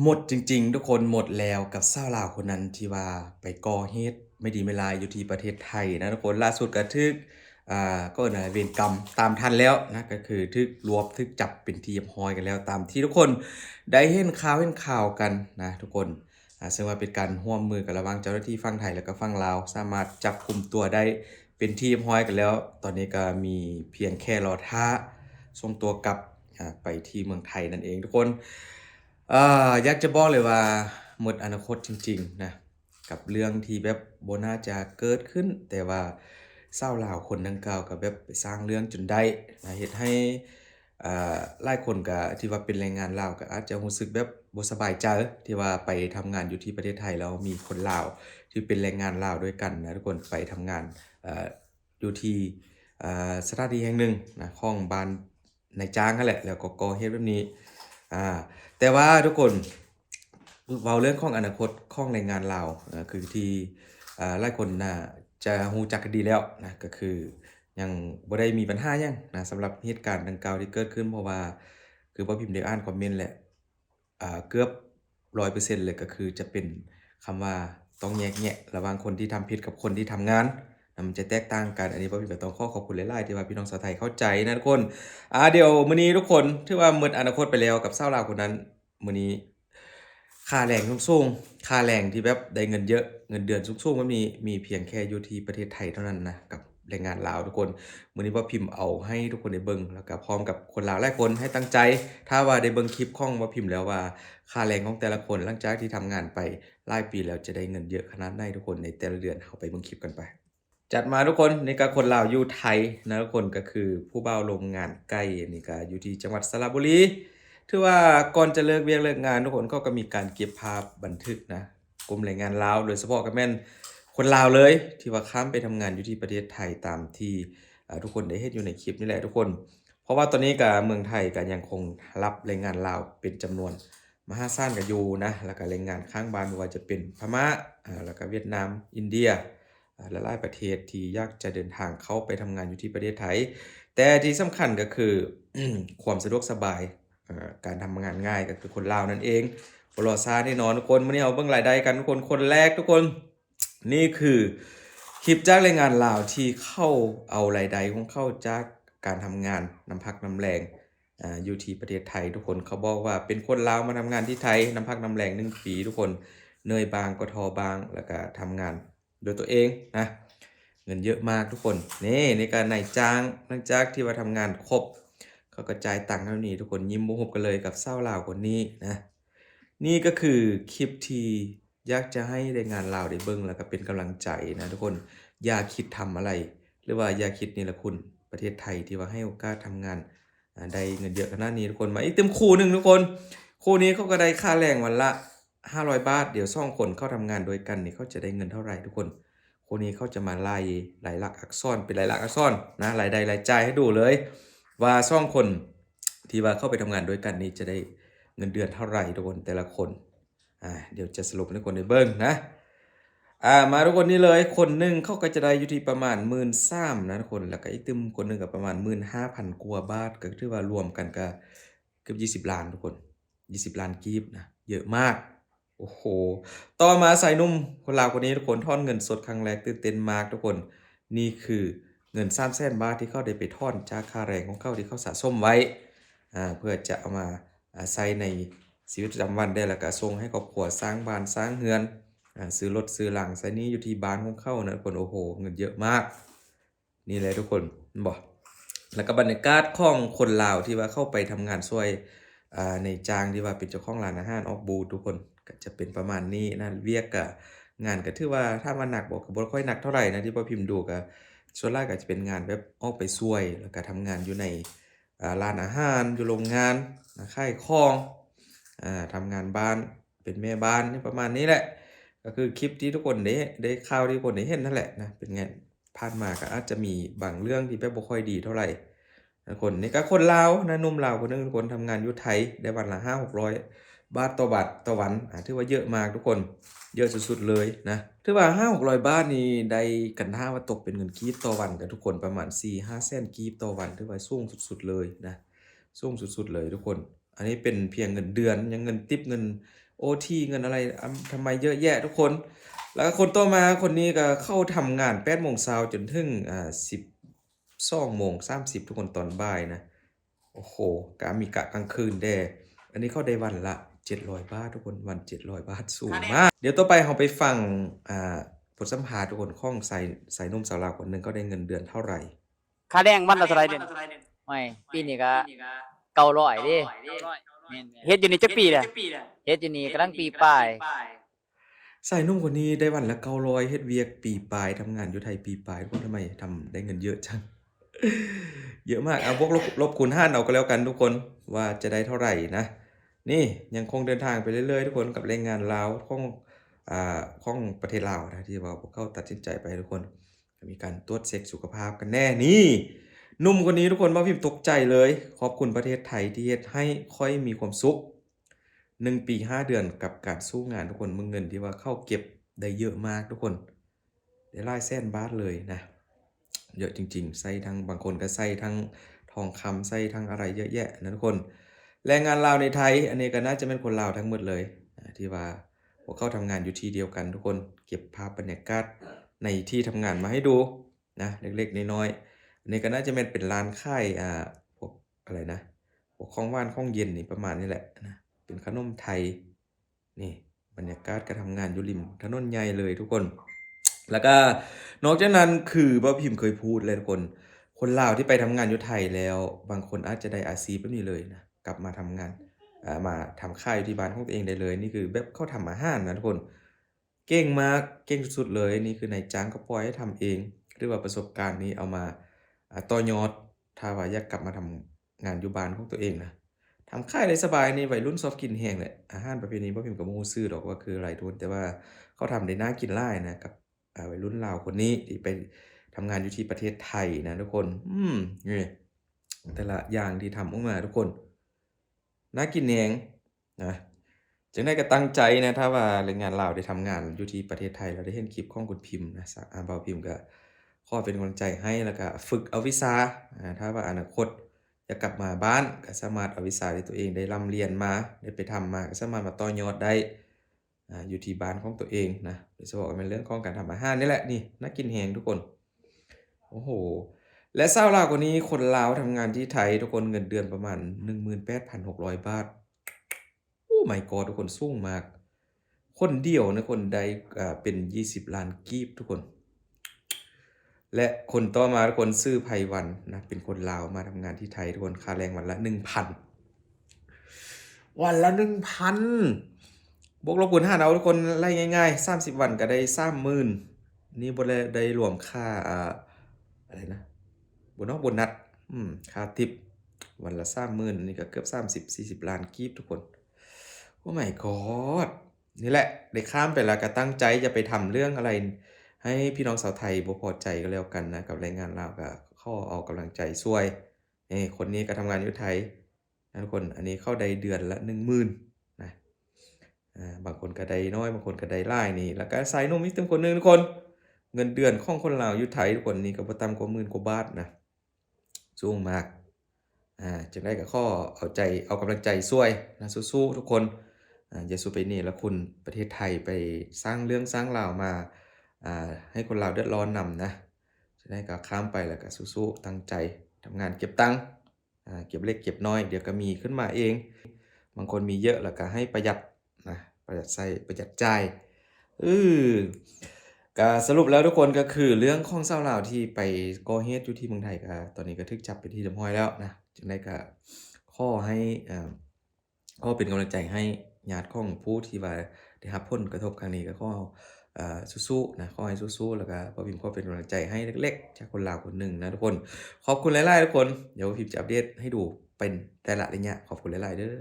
หมดจริงๆทุกคนหมดแล้วกับสาวลาวคนนั้นที่ว่าไปก่อเหตุไม่ดีไม่ร้ายอยู่ที่ประเทศไทยนะทุกคนล่าสุดก็ถูกก็เอิ้นว่าเวรกรรมตามทันแล้วนะก็คือถูกรวบถูกจับเป็นที่เรียบร้อยกันแล้วตามที่ทุกคนได้เห็นข่าวกันนะทุกคนซึ่งว่าเป็นการร่วมมือกันระหว่างเจ้าหน้าที่ฝั่งไทยแล้วก็ฝั่งลาวสามารถจับกุมตัวได้เป็นที่เรียบร้อยกันแล้วตอนนี้ก็มีเพียงแค่รอท่าส่งตัวกลับไปที่เมืองไทยนั่นเองทุกคน อยากจะบอกเลยว่าหมดอนาคตจริงๆนะกับเรื่องที่แบบบ่น่าจะเกิดขึ้นแต่ว่าชาวลาวคนดังกล่าวก็แบบไปสร้างเรื่องจนได้นะเฮ็ดให้หลายคนก็ที่ว่าเป็นแรงงานลาวก็อาจจะรู้สึกแบบบ่สบายใจที่ว่าไปทำงานอยู่ที่ประเทศไทยแล้วมีคนลาวที่เป็นแรงงานลาวด้วยกันนะทุกคนไปทำงานอ่าอยู่ที่สถานที่แห่งหนึ่งนะของบ้านนายจ้างนั่นแหละแล้วก็ก่อเหตุแบบนี้อ่า แต่ว่าทุกคนเว้าเรื่องของอนาคตของแรงงานลาวคือที่หลายคนน่าจะรู้จักกันดีแล้วนะก็คือยังบ่ได้มีปัญหาหยังนะสำหรับเหตุการณ์ดังกล่าวที่เกิดขึ้นเพราะว่าคือบ่พิมพ์ได้อ่านคอมเมนต์แหละเกือบ100%เลยก็คือจะเป็นคำว่าต้องแยกแยะระหว่างคนที่ทำผิดกับคนที่ทำงานมันจะแตกต่างกันอันนี้บ่พิมพ์ก็ต้องขอบคุณหลายๆที่ว่าพี่น้องชาวไทยเข้าใจนะทุกคน เดี๋ยวมื้อนี้ทุกคนถือว่าหมดอนาคตไปแล้วกับชาวลาวคนนั้นมื้อนี้ค่าแรงสูงๆค่าแรงที่แบบได้เงินเยอะเงินเดือนสูงๆมันมีเพียงแค่อยู่ที่ประเทศไทยเท่านั้นนะกับแรงงานลาวทุกคนมื้อนี้บ่พิมพ์เอาให้ทุกคนได้เบิ่งแล้วก็พร้อมกับคนลาวหลายคนให้ตั้งใจถ้าว่าได้เบิ่งคลิปของบ่พิมพ์แล้วว่าค่าแรงของแต่ละคนหลังจากที่ทำงานไปหลายปีแล้วจะได้เงินเยอะขนาดใดทุกคนในแต่ละเดือนเราไปเบิ่งคลิปกันไป จัดมาทุกคนนี่ก็คนลาวอยู่ไทยนะทุกคนก็คือผู้บ่าวโรงงานไก่นี่ก็อยู่ที่จังหวัดสระบุรีถือว่าก่อนจะเลิกเวียกเลิกงานทุกคนเขาก็มีการเก็บภาพบันทึกนะกลุ่มแรงงานลาวโดยเฉพาะก็แม่นคนลาวเลยที่ว่าข้ามไปทำงานอยู่ที่ประเทศไทยตามที่ทุกคนได้เห็นอยู่ในคลิปนี่แหละทุกคนเพราะว่าตอนนี้ก็เมืองไทยก็ยังคงรับแรงงานลาวเป็นจำนวนมหาศาลกันอยู่นะแล้วก็แรงงานข้างบ้านไม่ว่าจะเป็นพม่าแล้วก็เวียดนามอินเดีย หลายๆประเทศที่อยากจะเดินทางเข้าไปทำงานอยู่ที่ประเทศไทยแต่ที่สำคัญก็คือความสะดวกสบายการทำงานง่ายก็คือคนลาวนั่นเองบ่รอช้าแน่นอนทุกคนมื้อนี้เอาเบิ่งรายได้กันทุกคนคนแรกทุกคนนี่คือคลิปจากแรงงานลาวที่เข้าเอารายได้ของเขาจากการทำงานน้ำพักน้ำแรงอยู่ที่ประเทศไทยทุกคนเขาบอกว่าเป็นคนลาวมาทำงานที่ไทยน้ำพักน้ำแรง1ปีทุกคนเหนื่อยบางก็ท้อบางแล้วก็ทำงาน โดยตัวเองนะเงินเยอะมากทุกคนนี่ในการนายจ้างหลังจากที่ว่าทำงานครบเขาก็จ่ายตังค์เท่านี้ทุกคนยิ้มบ่หุบกันเลยกับสาวลาวคนนี้นะนี่ก็คือคลิปที่อยากจะให้แรงงานลาวได้เบิ่งแล้วก็เป็นกำลังใจนะทุกคนอย่าคิดทำอะไรหรือว่าอย่าคิดเนรคุณประเทศไทยที่ว่าให้โอกาสทำงานได้เงินเยอะขนาดนี้ทุกคนมาอีกเต็มคู่หนึ่งทุกคนคู่นี้เขาก็ได้ค่าแรงวันละ500บาทเดี๋ยว2คนเข้าทำงานด้วยกันนี่เขาจะได้เงินเท่าไรทุกคน คนนี้เขาจะมาไล่รายลักษณ์อักษรเป็นรายลักษณ์อักษรนะรายได้รายจ่ายให้ดูเลยว่าสองคนที่ว่าเข้าไปทำงานด้วยกันนี้จะได้เงินเดือนเท่าไหร่ทุกคนแต่ละคนเดี๋ยวจะสรุปให้ทุกคนได้เบิ่งนะมาทุกคนนี่เลยคนหนึ่งเขาก็จะได้อยู่ที่ประมาณ13,000นะทุกคนแล้วก็อีกตึมคนหนึ่งก็ประมาณ15,000กว่าบาทก็ถือว่ารวมกันก็เกือบ20ล้านทุกคน20ล้านกีบนะเยอะมากโอ้โฮ ต่อมาชายหนุ่มคนลาวคนนี้ทุกคนถอนเงินสดครั้งแรกตื่นเต้นมากทุกคนนี่คือเงิน300,000 บาทที่เขาได้ไปถอนจากค่าแรงของเขาที่เขาสะสมไว้เพื่อจะเอามาใช้ในชีวิตประจำวันได้แล้วก็ส่งให้ครอบครัวสร้างบ้านสร้างเรือนซื้อรถซื้อหลังใช้หนี้อยู่ที่บ้านของเขานะทุกคนโอ้โฮเงินเยอะมากนี่แหละทุกคนเห็นบ่แล้วก็บรรยากาศของคนลาวที่ว่าเข้าไปทำงานช่วยในจ้างที่ว่าเป็นเจ้าของร้านอาหารออกบูธทุกคน ก็จะเป็นประมาณนี้นะเวียกก็งานก็ถือว่าถ้ามันหนักบ่ก็บ่ค่อยหนักเท่าไรนะที่พ่อพิมพ์ดูก็ส่วนหลายก็จะเป็นงานแบบออกไปช่วยแล้วก็ทำงานอยู่ในร้านอาหารอยู่โรงงานขายของทำงานบ้านเป็นแม่บ้านนี่ประมาณนี้แหละก็คือคลิปที่ทุกคนได้ข่าวที่ทุกคนได้เห็นนั่นแหละนะเป็นไงผ่านมาก็อาจจะมีบางเรื่องที่แบบบ่ค่อยดีเท่าไรคนนี่ก็คนลาวนะหนุ่มลาวคนหนึ่งคนทำงานอยู่ไทยได้วันละ500-600 บาทต่อบาทต่อวันถือว่าเยอะมากทุกคนเยอะสุดๆเลยนะถือว่า500-600บาทนี่ได้กันท่าว่าตกเป็นเงินกีบต่อวันกับทุกคนประมาณ4-5แสนกีบต่อวันถือว่าสูงสุดๆเลยนะสูงสุดๆเลยทุกคน อันนี้เป็นเพียงเงินเดือนยังเงินทิปเงินโอทีเงินอะไรทำไมเยอะแยะทุกคน แล้วก็คนต่อมาคนนี้ก็เข้าทำงาน8โมงเช้าจนถึง12โมง30ทุกคนตอนบ่ายนะโอ้โหกะมีกะกลางคืนแด้อันนี้เข้าได้วันละ700 บาททุกคนวัน700 บาทสูงมากเดี๋ยวต่อไปเราไปฟังบทสัมภาษณ์ทุกคนของใส่นุ่มสาวลาวคนหนึงก็ได้เงินเดือนเท่าไหร่ ค่าแรงวันละเท่าไหร่เด่นไม่ปีนี้ก็900เด้เฮ็ดอยู่นี่จักปีแหละเฮ็ดอยู่นี่กำลังปีปลาย ชายหนุ่มคนนี้ได้วันละ900เฮ็ดเวียกปีปลายทำงานอยู่ไทยปีปลายทุกคนทำไมทำได้เงินเยอะจัง เยอะมากเอาบวกลบคูณหารเอาก็แล้วกันทุกคนว่าจะได้เท่าไหร่นะ นี่ยังคงเดินทางไปเรื่อยๆทุกคนกับแรงงานลาวของประเทศลาวนะที่ว่าพวกเขาตัดสินใจไปทุกคนมีการตรวจเช็คสุขภาพกันแน่นี่หนุ่มคนนี้ทุกคนบ่พิมพ์ตกใจเลยขอบคุณประเทศไทยที่เฮ็ดให้ค่อยมีความสุข 1 ปี 5 เดือนกับการสู้งานทุกคนมึงเงินที่ว่าเข้าเก็บได้เยอะมากทุกคนได้หลายแสนบาทเลยนะเยอะจริงๆใส่ทั้งบางคนก็ใส่ทั้งทองคำใส่ทั้งอะไรเยอะแยะนะทุกคนแรงงานลาวในไทยอันนี้ก็น่าจะเป็นคนลาวทั้งหมดเลยที่ว่าพวกเขาทำงานอยู่ที่เดียวกันทุกคนเก็บภาพบรรยากาศในที่ทำงานมาให้ดูนะเล็กๆน้อยๆอันนี้ก็น่าจะเป็นร้านค่ายพวกอะไรนะพวกของหวานของเย็นนี่ประมาณนี้แหละนะเป็นขนมไทยนี่บรรยากาศการทำงานอยู่ริมถนนใหญ่เลยทุกคน แล้วก็นอกจากนั้นคือบ่พิมพ์เคยพูดเลยทุกคนลาวที่ไปทำงานอยู่ไทยแล้วบางคนอาจจะได้อาชีพแบบนี้เลยนะกลับมาทำงานมาทำค่ายอยู่ที่บ้านของตัวเองได้เลยนี่คือแบบเขาทำอาหารนะทุกคนเก่งมากเก่งสุดๆเลยนี่คือนายจ้างก็ปล่อยให้ทำเองหรือว่าประสบการณ์นี้เอามาต่อยอดถ้าว่าอยากกลับมาทำงานอยู่บ้านของตัวเองนะทำค่ายได้สบายนี่วัยรุ่นชอบกินแฮงแหละอาหารประเภทนี้บ่พิมพ์ก็บ่รู้ชื่อดอกว่าคืออะไรทุกคนแต่ว่าเขาทำได้น่ากินหลายนะกับ วัยรุ่นลาวคนนี้ที่ไปทำงานอยู่ที่ประเทศไทยนะทุกคนนี่แต่ละอย่างที่ทำออกมาทุกคนน่ากินแฮงนะจังได๋ก็ตั้งใจนะถ้าว่าแรงงานลาวได้ทำงานอยู่ที่ประเทศไทยแล้วได้เห็นคลิปของคุณพิมพ์นะบ่าวพิมพ์ก็ขอเป็นกำลังใจให้แล้วก็ฝึกเอาวิชาถ้าว่าอนาคตจะกลับมาบ้านก็สามารถเอาวิชาที่ตัวเองได้ร่ำเรียนมาได้ไปทำมาก็สามารถมาต่อยอดได้ อยู่ที่บ้านของตัวเองนะโดยเฉพาะเป็นเรื่องของการทำอาหารนี่แหละนี่น่ากินแฮงทุกคนโอ้โฮและชาวลาวคนนี้คนลาวทำงานที่ไทยทุกคนเงินเดือนประมาณ 18,600 บาทโอ้ my god ทุกคนสูงมากคนเดียวนะคนใดเป็น20ล้านกีบทุกคน และคนต่อมาทุกคนชื่อไพวันนะเป็นคนลาวมาทำงานที่ไทยทุกคนค่าแรงวันละ 1,000 วันละ 1,000 บวกลบคูณหารเอาทุกคนไล่ง่ายๆ30วันก็ได้ 30,000นี่บ่ได้รวมค่าอะไรนะโบนัสค่าทิปวันละ 30,000อันนี้ก็เกือบ30-40ล้านกีบทุกคนโอ้ my god นี่แหละได้ข้ามไปแล้วก็ตั้งใจจะไปทำเรื่องอะไรให้พี่น้องชาวไทยบ่พอใจก็แล้วกันนะกับแรงงานลาวก็ขอเอากำลังใจช่วยคนนี้ก็ทำงานอยู่ไทยนะทุกคนอันนี้เข้าได้เดือนละ 10,000นะบางคนก็ได้น้อยบางคนก็ได้หลายนี่แล้วก็ชายหนุ่มอีกคนหนึ่งทุกคนเงินเดือนของคนลาวอยู่ไทยทุกคนนี่ก็บ่ต่ำกว่า10,000 กว่าบาทนะสูงมากจังได๋ก็ขอเอากำลังใจช่วยนะสู้ๆทุกคนอย่าสู้ไปนี่แล้วคุณประเทศไทยไปสร้างเรื่องสร้างราวมาให้คนลาวเดือดร้อนนำนะจังได๋ก็ข้ามไปแล้วก็สู้ๆตั้งใจทำงานเก็บตังค์เก็บเล็กเก็บน้อยเดี๋ยวก็มีขึ้นมาเองบางคนมีเยอะแล้วก็ให้ประหยัดนะประหยัดใช้ประหยัดจ่ายอือก็สรุปแล้วทุกคนก็คือเรื่องของชาวลาวที่ไปก่อเหตุอยู่ที่เมืองไทยก็ตอนนี้ก็ถูกจับเป็นที่เรียบร้อยแล้วนะจังได๋ก็ขอให้ขอเป็นกำลังใจให้ญาติของผู้ที่ว่าได้รับผลกระทบครั้งนี้ก็ขอสู้ๆนะขอให้สู้ๆแล้วก็บ่พิมพ์ขอเป็นกำลังใจให้เล็กๆจากคนลาวคนหนึ่งนะทุกคนขอบคุณหลายๆทุกคนเดี๋ยวพิมพ์จะอัปเดตให้ดูเป็นแต่ละระยะขอบคุณหลายๆเด้อ